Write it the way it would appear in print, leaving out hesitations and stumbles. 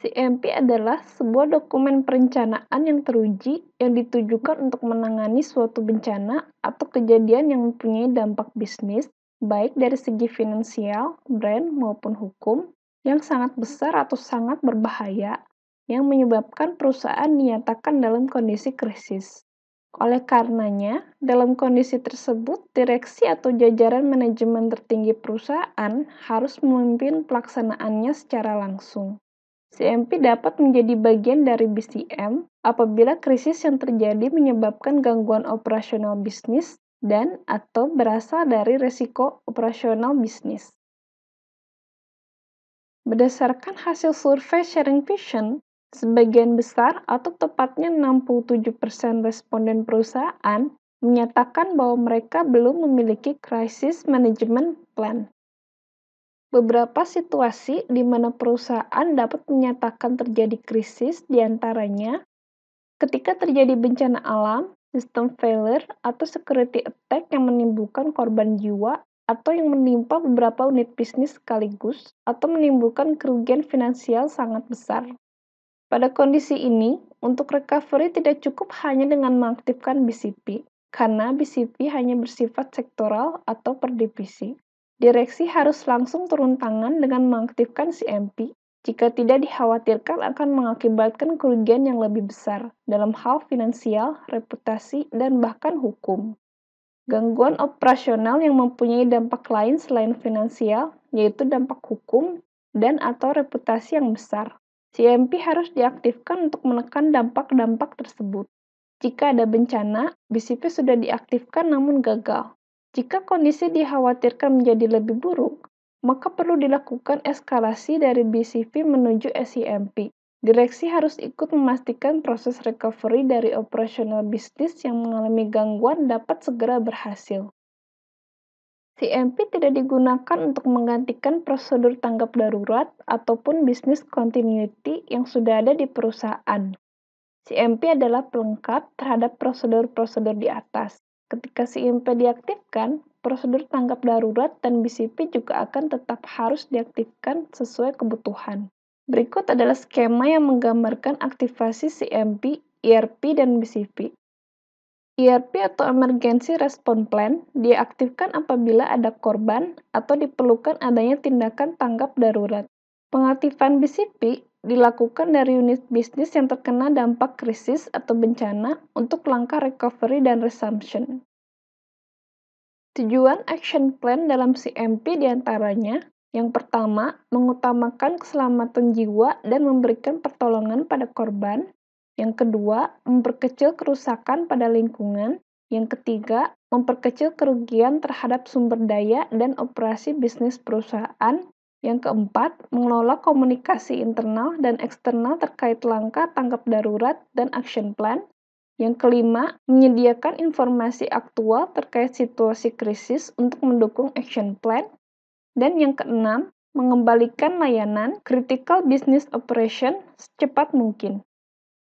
CMP adalah sebuah dokumen perencanaan yang teruji yang ditujukan untuk menangani suatu bencana atau kejadian yang mempunyai dampak bisnis, baik dari segi finansial, brand, maupun hukum, yang sangat besar atau sangat berbahaya, yang menyebabkan perusahaan dinyatakan dalam kondisi krisis. Oleh karenanya, dalam kondisi tersebut, direksi atau jajaran manajemen tertinggi perusahaan harus memimpin pelaksanaannya secara langsung. CMP dapat menjadi bagian dari BCM apabila krisis yang terjadi menyebabkan gangguan operasional bisnis dan/atau berasal dari resiko operasional bisnis. Berdasarkan hasil survei Sharing Vision, sebagian besar atau tepatnya 67% responden perusahaan menyatakan bahwa mereka belum memiliki crisis management plan. Beberapa situasi di mana perusahaan dapat menyatakan terjadi krisis, diantaranya ketika terjadi bencana alam, sistem failure, atau security attack yang menimbulkan korban jiwa atau yang menimpa beberapa unit bisnis sekaligus atau menimbulkan kerugian finansial sangat besar. Pada kondisi ini, untuk recovery tidak cukup hanya dengan mengaktifkan BCP, karena BCP hanya bersifat sektoral atau per divisi. Direksi harus langsung turun tangan dengan mengaktifkan CMP jika tidak dikhawatirkan akan mengakibatkan kerugian yang lebih besar dalam hal finansial, reputasi, dan bahkan hukum. Gangguan operasional yang mempunyai dampak lain selain finansial, yaitu dampak hukum dan/atau reputasi yang besar. CMP harus diaktifkan untuk menekan dampak-dampak tersebut. Jika ada bencana, BCP sudah diaktifkan namun gagal. Jika kondisi dikhawatirkan menjadi lebih buruk, maka perlu dilakukan eskalasi dari BCP menuju SCMP. Direksi harus ikut memastikan proses recovery dari operasional bisnis yang mengalami gangguan dapat segera berhasil. CMP tidak digunakan untuk menggantikan prosedur tanggap darurat ataupun business continuity yang sudah ada di perusahaan. CMP adalah pelengkap terhadap prosedur-prosedur di atas. Ketika CMP diaktifkan, prosedur tanggap darurat dan BCP juga akan tetap harus diaktifkan sesuai kebutuhan. Berikut adalah skema yang menggambarkan aktivasi CMP, ERP, dan BCP. ERP atau Emergency Response Plan diaktifkan apabila ada korban atau diperlukan adanya tindakan tanggap darurat. Pengaktifan BCP dilakukan dari unit bisnis yang terkena dampak krisis atau bencana untuk langkah recovery dan resumption. Tujuan action plan dalam CMP diantaranya, yang pertama, mengutamakan keselamatan jiwa dan memberikan pertolongan pada korban. Yang kedua, memperkecil kerusakan pada lingkungan. Yang ketiga, memperkecil kerugian terhadap sumber daya dan operasi bisnis perusahaan. Yang keempat, mengelola komunikasi internal dan eksternal terkait langkah tanggap darurat dan action plan. Yang kelima, menyediakan informasi aktual terkait situasi krisis untuk mendukung action plan. Dan yang keenam, mengembalikan layanan critical business operation secepat mungkin.